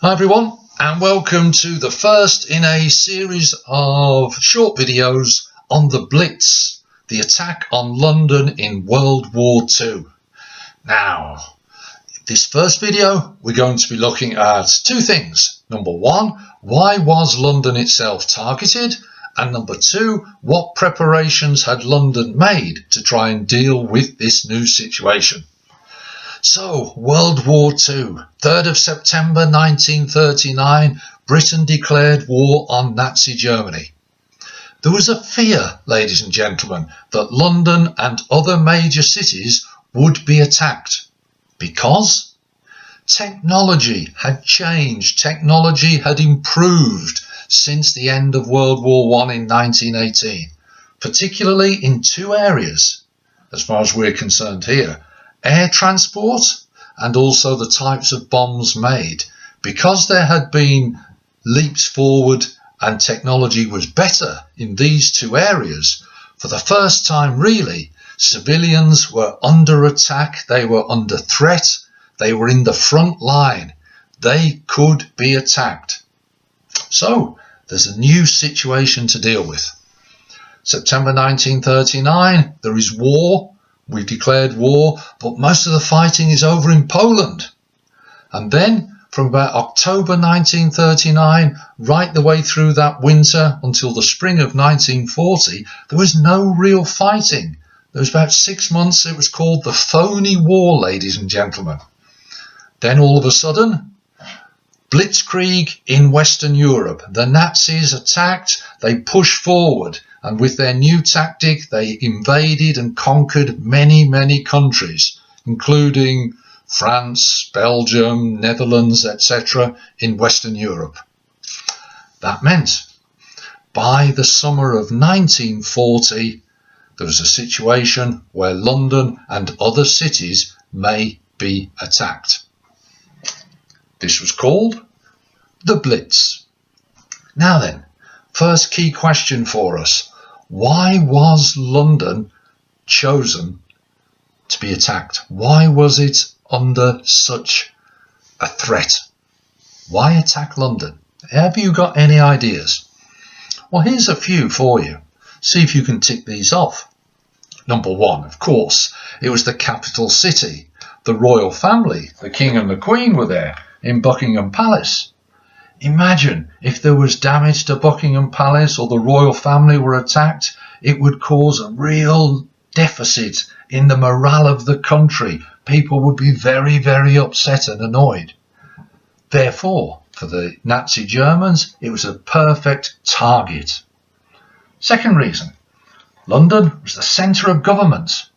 Hi everyone, and welcome to the first in a series of short videos on the Blitz, the attack on London in World War II. Now, this first video we're going to be looking at two things. Number one, why was London itself targeted? And number two, what preparations had London made to try and deal with this new situation? So, World War II, 3rd of September 1939, Britain declared war on Nazi Germany. There was a fear, ladies and gentlemen, that London and other major cities would be attacked because technology had changed, technology had improved since the end of World War I in 1918, particularly in two areas, as far as we're concerned here. Air transport and also the types of bombs made. Because there had been leaps forward and technology was better in these two areas, for the first time really, civilians were under attack, they were under threat, they were in the front line, they could be attacked. So there's a new situation to deal with. September 1939, there is war. We declared war, but most of the fighting is over in Poland. And then from about October 1939, right the way through that winter until the spring of 1940, there was no real fighting. There was about 6 months. It was called the phony war, ladies and gentlemen. Then all of a sudden, Blitzkrieg in Western Europe. The Nazis attacked, they pushed forward. And with their new tactic, they invaded and conquered many, many countries, including France, Belgium, Netherlands, etc. in Western Europe. That meant by the summer of 1940, there was a situation where London and other cities may be attacked. This was called the Blitz. Now then, first key question for us. Why was London chosen to be attacked? Why was it under such a threat? Why attack London? Have you got any ideas? Well, here's a few for you. See if you can tick these off. Number one, of course, it was the capital city. The royal family, the King and the Queen, were there in Buckingham Palace. Imagine if there was damage to Buckingham Palace or the royal family were attacked, it would cause a real deficit in the morale of the country. People would be very, very upset and annoyed. Therefore, for the Nazi Germans, it was a perfect target. Second reason, London was the centre of government.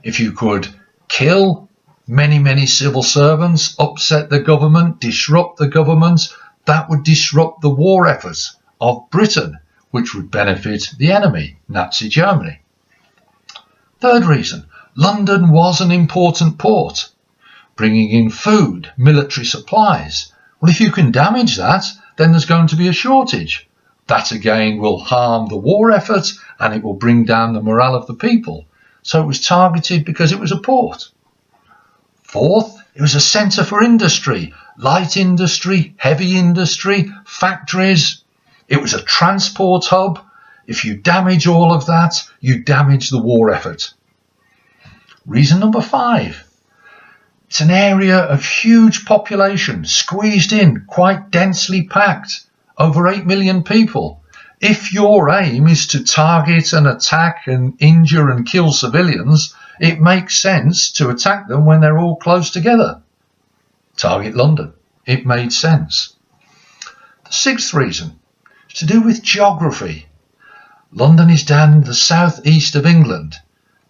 If you could kill many, many civil servants, upset the government, disrupt the government, that would disrupt the war efforts of Britain, which would benefit the enemy, Nazi Germany. Third reason, London was an important port, bringing in food, military supplies. Well, if you can damage that, then there's going to be a shortage. That again will harm the war effort and it will bring down the morale of the people. So it was targeted because it was a port. Fourth, it was a centre for industry, light industry, heavy industry, factories. It was a transport hub. If you damage all of that, you damage the war effort. Reason number 5. It's an area of huge population, squeezed in, quite densely packed, over 8 million people. If your aim is to target and attack and injure and kill civilians, it makes sense to attack them when they're all close together. Target London. It made sense. The 6th reason is to do with geography. London is down in the southeast of England.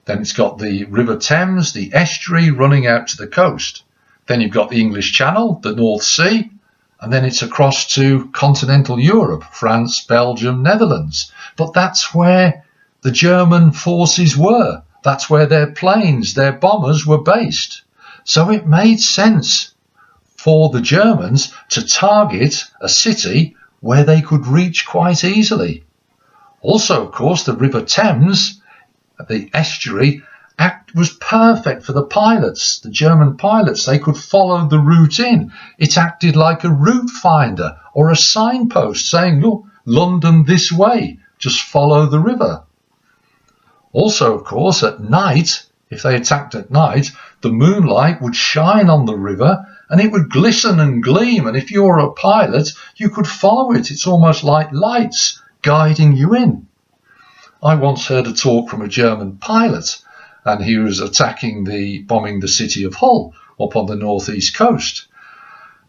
Then it's got the River Thames, the estuary running out to the coast. Then you've got the English Channel, the North Sea, and then it's across to continental Europe, France, Belgium, Netherlands. But that's where the German forces were. That's where their planes, their bombers were based. So it made sense for the Germans to target a city where they could reach quite easily. Also, of course, the River Thames, the estuary, was perfect for the pilots, the German pilots. They could follow the route in. It acted like a route finder or a signpost saying, look, London this way, just follow the river. Also, of course, at night, if they attacked at night, the moonlight would shine on the river and it would glisten and gleam. And if you're a pilot, you could follow it. It's almost like lights guiding you in. I once heard a talk from a German pilot, and he was bombing the city of Hull up on the northeast coast.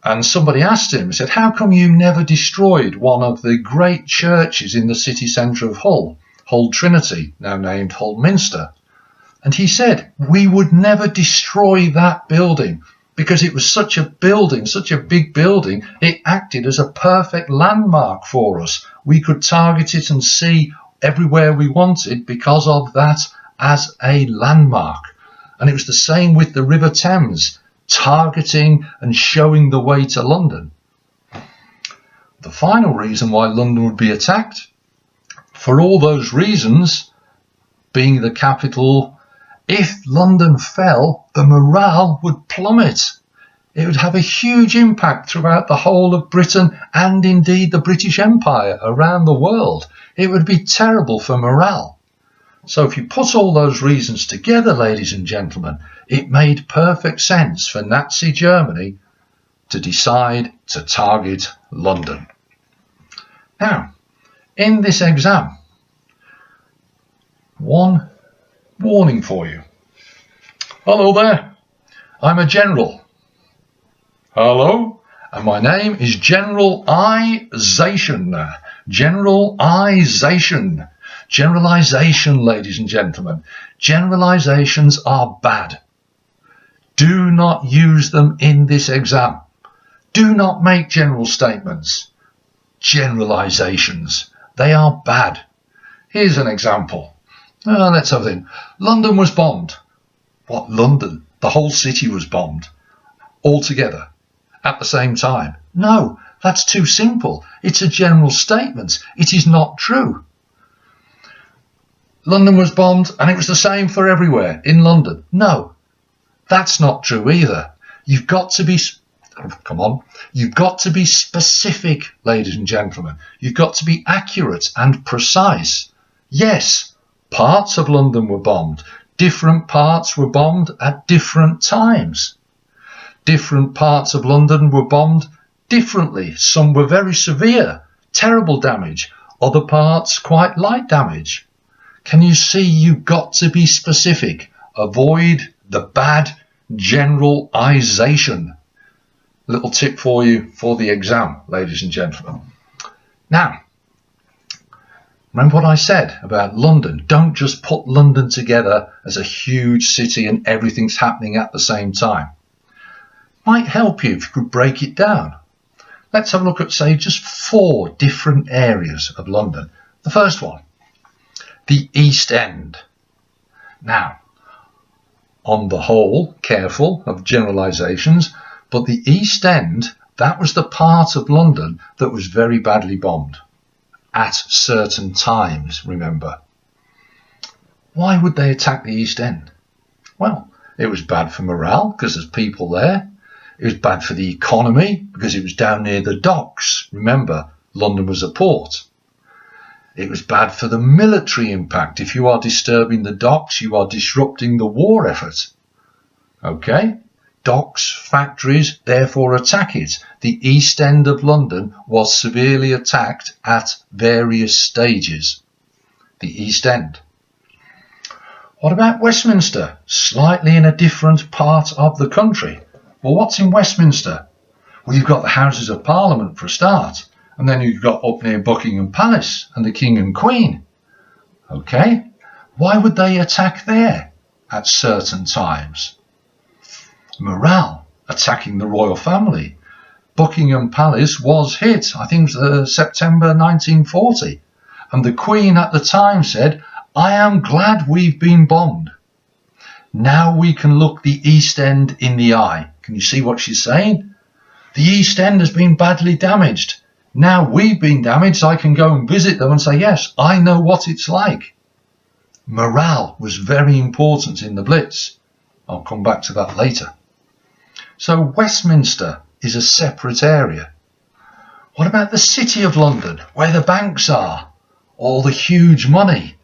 And somebody asked him, he said, how come you never destroyed one of the great churches in the city centre of Hull, Hull Trinity, now named Hull Minster? And he said, we would never destroy that building because it was such a building, such a big building, it acted as a perfect landmark for us. We could target it and see everywhere we wanted because of that as a landmark. And it was the same with the River Thames, targeting and showing the way to London. The final reason why London would be attacked, for all those reasons, being the capital, if London fell, the morale would plummet. It would have a huge impact throughout the whole of Britain and indeed the British Empire around the world. It would be terrible for morale. So if you put all those reasons together, ladies and gentlemen, it made perfect sense for Nazi Germany to decide to target London. Now, in this exam, one warning for you. Hello there, I'm a general. Hello, and my name is Generalisation. Generalisation. Generalisation, ladies and gentlemen. Generalisations are bad. Do not use them in this exam. Do not make general statements. Generalisations. They are bad. Here's an example. Let's have it. London was bombed. What, London? The whole city was bombed. All together. At the same time. No, that's too simple. It's a general statement. It is not true. London was bombed and it was the same for everywhere in London. No, that's not true either. You've got to be, you've got to be specific, ladies and gentlemen. You've got to be accurate and precise. Yes, parts of London were bombed. Different parts were bombed at different times. Different parts of London were bombed differently. Some were very severe, terrible damage. Other parts quite light damage. Can you see you've got to be specific? Avoid the bad generalisation. Little tip for you for the exam, ladies and gentlemen. Now, remember what I said about London. Don't just put London together as a huge city and everything's happening at the same time. Might help you if you could break it down. Let's have a look at, say, just 4 different areas of London. The first one. The East End. Now, on the whole, careful of generalisations, but the East End, that was the part of London that was very badly bombed at certain times, remember. Why would they attack the East End? Well, it was bad for morale because there's people there. It was bad for the economy because it was down near the docks. Remember, London was a port. It was bad for the military impact. If you are disturbing the docks, you are disrupting the war effort. Okay? Docks, factories, therefore attack it. The East End of London was severely attacked at various stages. The East End. What about Westminster? Slightly in a different part of the country. Well, what's in Westminster? Well, you've got the Houses of Parliament for a start. And then you've got up near Buckingham Palace and the King and Queen. Okay, why would they attack there at certain times? Morale, attacking the royal family. Buckingham Palace was hit, I think it was September 1940. And the Queen at the time said, I am glad we've been bombed. Now we can look the East End in the eye. Can you see what she's saying? The East End has been badly damaged. Now we've been damaged, I can go and visit them and say, yes, I know what it's like. Morale was very important in the Blitz. I'll come back to that later. So Westminster is a separate area. What about the City of London, where the banks are? All the huge money.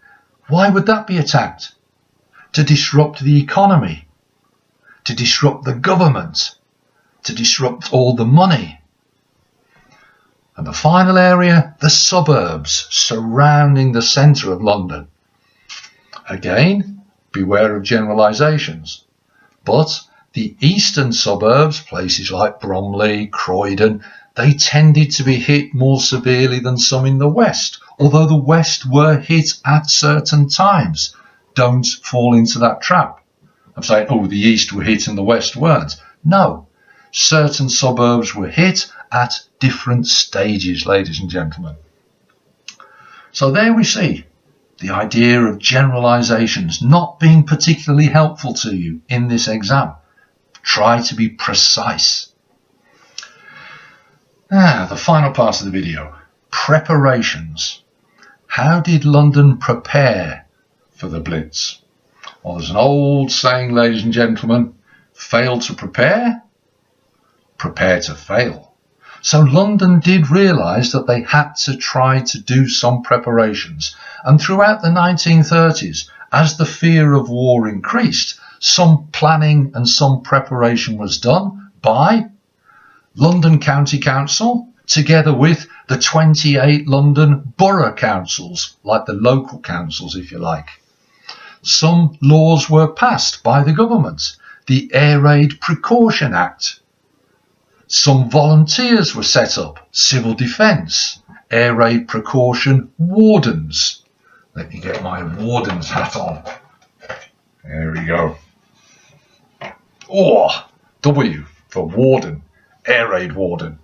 Why would that be attacked? To disrupt the economy, to disrupt the government, to disrupt all the money. And the final area, the suburbs surrounding the centre of London. Again, beware of generalisations. But the eastern suburbs, places like Bromley, Croydon, they tended to be hit more severely than some in the west, although the west were hit at certain times. Don't fall into that trap. I'm saying, oh, the east were hit and the west weren't. No, certain suburbs were hit at different stages, ladies and gentlemen. So there we see the idea of generalisations not being particularly helpful to you in this exam. Try to be precise. Now, the final part of the video, preparations. How did London prepare for the Blitz? Well, there's an old saying, ladies and gentlemen, fail to prepare, prepare to fail. So London did realise that they had to try to do some preparations. And throughout the 1930s, as the fear of war increased, some planning and some preparation was done by London County Council, together with the 28 London borough councils, like the local councils, if you like. Some laws were passed by the government, the Airraid Precaution Act. Some volunteers were set up, civil defence, Airraid Precaution wardens. Let me get my warden's hat on. There we go. Oh, W for warden, Airraid warden.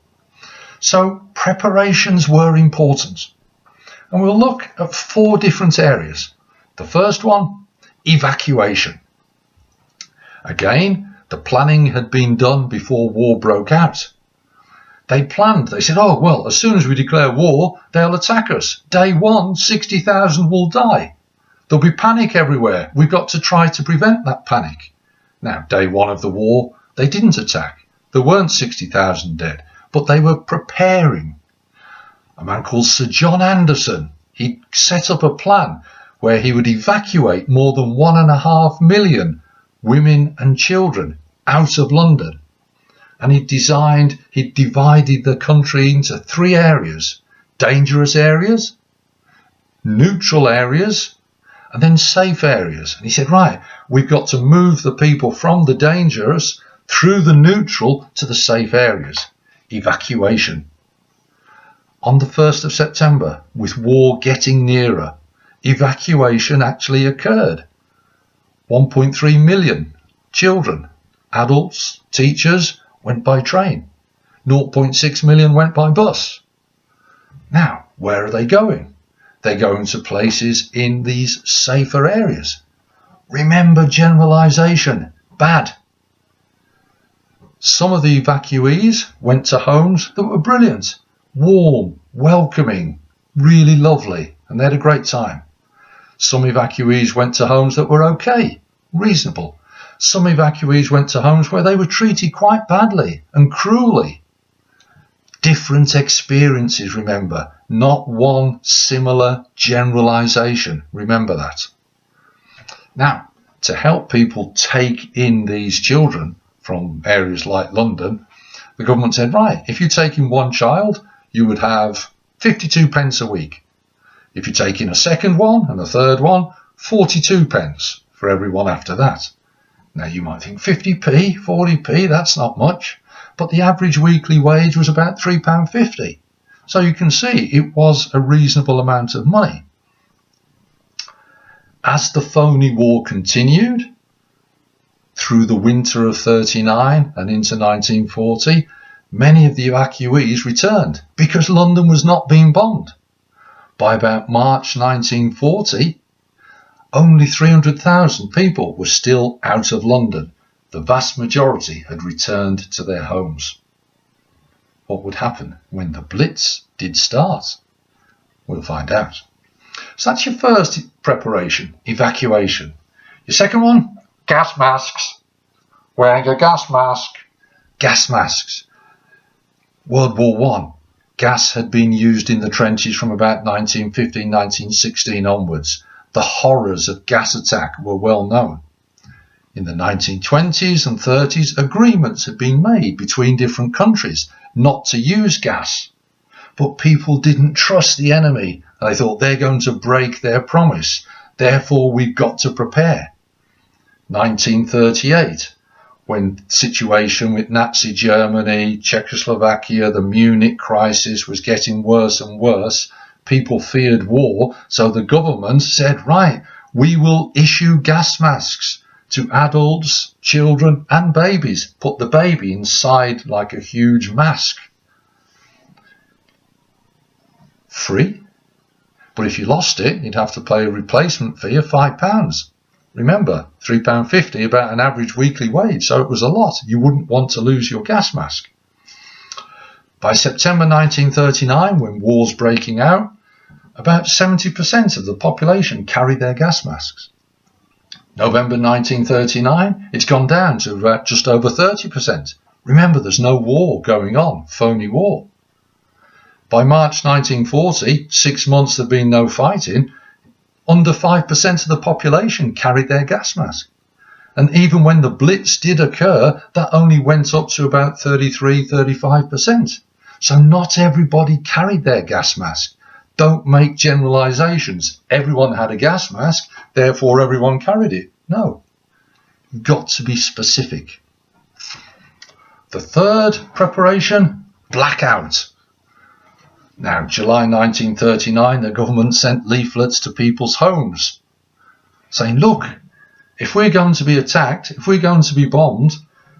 So preparations were important. And we'll look at 4 different areas. The first one, evacuation. Again, the planning had been done before war broke out. They planned, they said, oh, well, as soon as we declare war, they'll attack us. Day 1, 60,000 will die. There'll be panic everywhere. We've got to try to prevent that panic. Now, day 1 of the war, they didn't attack. There weren't 60,000 dead, but they were preparing. A man called Sir John Anderson, he set up a plan where he would evacuate more than 1.5 million women and children out of London. And he divided the country into 3 areas: dangerous areas, neutral areas, and then safe areas. And he said, right, we've got to move the people from the dangerous through the neutral to the safe areas. Evacuation. On the 1st of September, with war getting nearer, evacuation actually occurred. 1.3 million children, adults, teachers went by train. 0.6 million went by bus. Now, where are they going? They're going to places in these safer areas. Remember generalisation, bad. Some of the evacuees went to homes that were brilliant, warm, welcoming, really lovely, and they had a great time. Some evacuees went to homes that were okay, reasonable. Some evacuees went to homes where they were treated quite badly and cruelly. Different experiences, remember, not one similar generalisation. Remember that. Now, to help people take in these children from areas like London, the government said, right, if you take in 1 child, you would have 52 pence a week. If you take in a second one and a third one, 42 pence for every one after that. Now you might think 50p, 40p, that's not much, but the average weekly wage was about £3.50. So you can see it was a reasonable amount of money. As the phony war continued, through the winter of 39 and into 1940, many of the evacuees returned because London was not being bombed. By about March 1940, only 300,000 people were still out of London. The vast majority had returned to their homes. What would happen when the Blitz did start? We'll find out. So that's your first preparation, evacuation. Your second one, gas masks. Wearing a gas mask. Gas masks. World War I. Gas had been used in the trenches from about 1915, 1916 onwards. The horrors of gas attack were well known. In the 1920s and 30s, agreements had been made between different countries not to use gas. But people didn't trust the enemy. They thought they're going to break their promise. Therefore, we've got to prepare. 1938, when the situation with Nazi Germany, Czechoslovakia, the Munich crisis was getting worse and worse, people feared war, so the government said, right, we will issue gas masks to adults, children and babies. Put the baby inside like a huge mask. Free, but if you lost it, you'd have to pay a replacement fee of £5. Remember, £3.50, about an average weekly wage, so it was a lot. You wouldn't want to lose your gas mask. By September 1939, when war's breaking out, about 70% of the population carried their gas masks. November 1939, it's gone down to about just over 30%. Remember, there's no war going on, phony war. By March 1940, 6 months there'd been no fighting, under 5% of the population carried their gas mask. And even when the Blitz did occur, that only went up to about 33–35%. So not everybody carried their gas mask. Don't make generalisations. Everyone had a gas mask, therefore everyone carried it. No. You've got to be specific. The third preparation, blackout. Now, July 1939, the government sent leaflets to people's homes saying, look, if we're going to be attacked, if we're going to be bombed,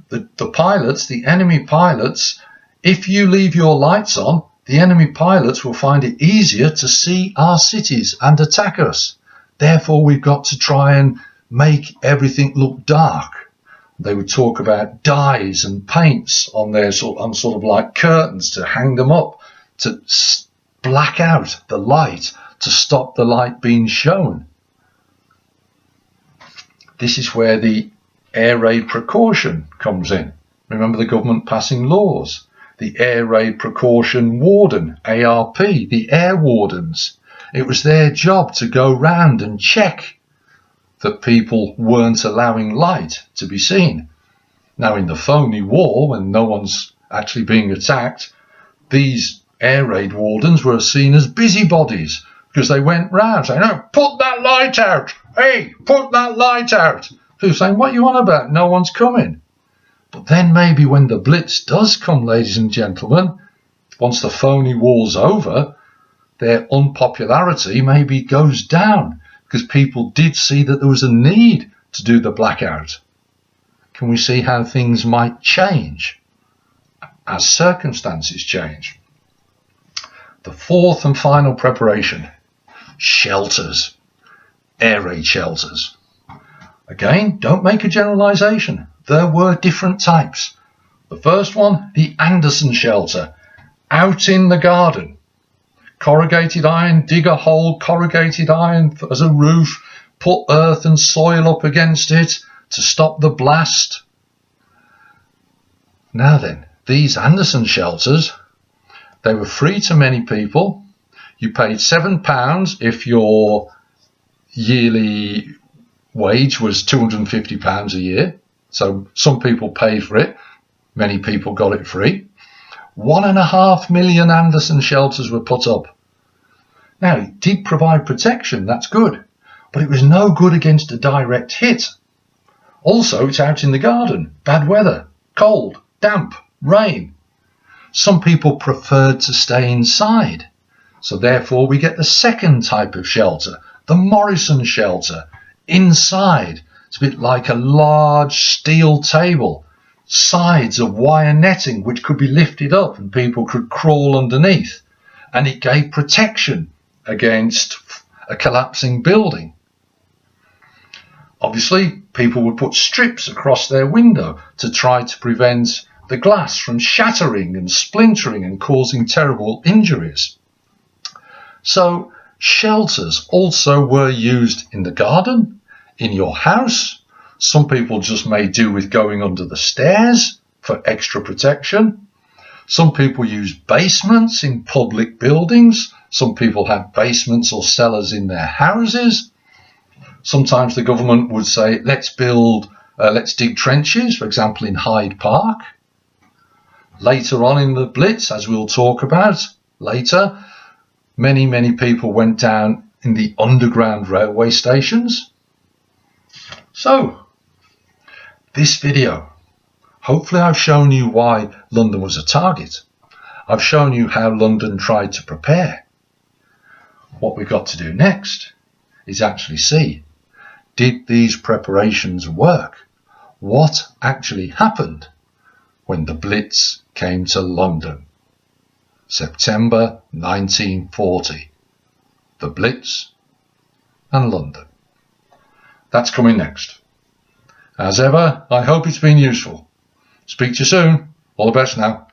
the pilots, the enemy pilots, if you leave your lights on, the enemy pilots will find it easier to see our cities and attack us. Therefore, we've got to try and make everything look dark. They would talk about dyes and paints on their sort of like curtains to hang them up, to black out the light, to stop the light being shown. This is where the Airraid Precaution comes in. Remember the government passing laws. The Airraid Precaution Warden, ARP, the air wardens. It was their job to go round and check that people weren't allowing light to be seen. Now, in the phony war, when no one's actually being attacked, these air raid wardens were seen as busybodies because they went round saying, oh, put that light out. Hey, put that light out. People saying, what are you on about? No one's coming. But then maybe when the Blitz does come, ladies and gentlemen, once the phony war's over, their unpopularity maybe goes down because people did see that there was a need to do the blackout. Can we see how things might change as circumstances change? The fourth and final preparation, shelters, air raid shelters. Again, don't make a generalisation. There were different types. The first one, the Anderson shelter, out in the garden. Corrugated iron, dig a hole, corrugated iron as a roof, put earth and soil up against it to stop the blast. Now then, these Anderson shelters, they were free to many people. You paid £7 if your yearly wage was £250 a year. So some people paid for it. Many people got it free. 1.5 million Anderson shelters were put up. Now, it did provide protection, that's good. But it was no good against a direct hit. Also, it's out in the garden. Bad weather, cold, damp, rain. Some people preferred to stay inside. So therefore we get the second type of shelter, the Morrison shelter, inside. It's a bit like a large steel table, sides of wire netting which could be lifted up and people could crawl underneath. And it gave protection against a collapsing building. Obviously, people would put strips across their window to try to prevent the glass from shattering and splintering and causing terrible injuries. So Shelters also were used in the garden, in your house. Some people just made do with going under the stairs for extra protection. Some people used basements in public buildings. Some people had basements or cellars in their houses. Sometimes the government would say, let's dig trenches, for example, in Hyde Park. Later on in the Blitz, as we'll talk about later, many people went down in the underground railway stations. So, this video, hopefully I've shown you why London was a target. I've shown you how London tried to prepare. What we've got to do next is actually see, did these preparations work? What actually happened when the Blitz came to London? September 1940. The Blitz and London. That's coming next. As ever, I hope it's been useful. Speak to you soon. All the best now.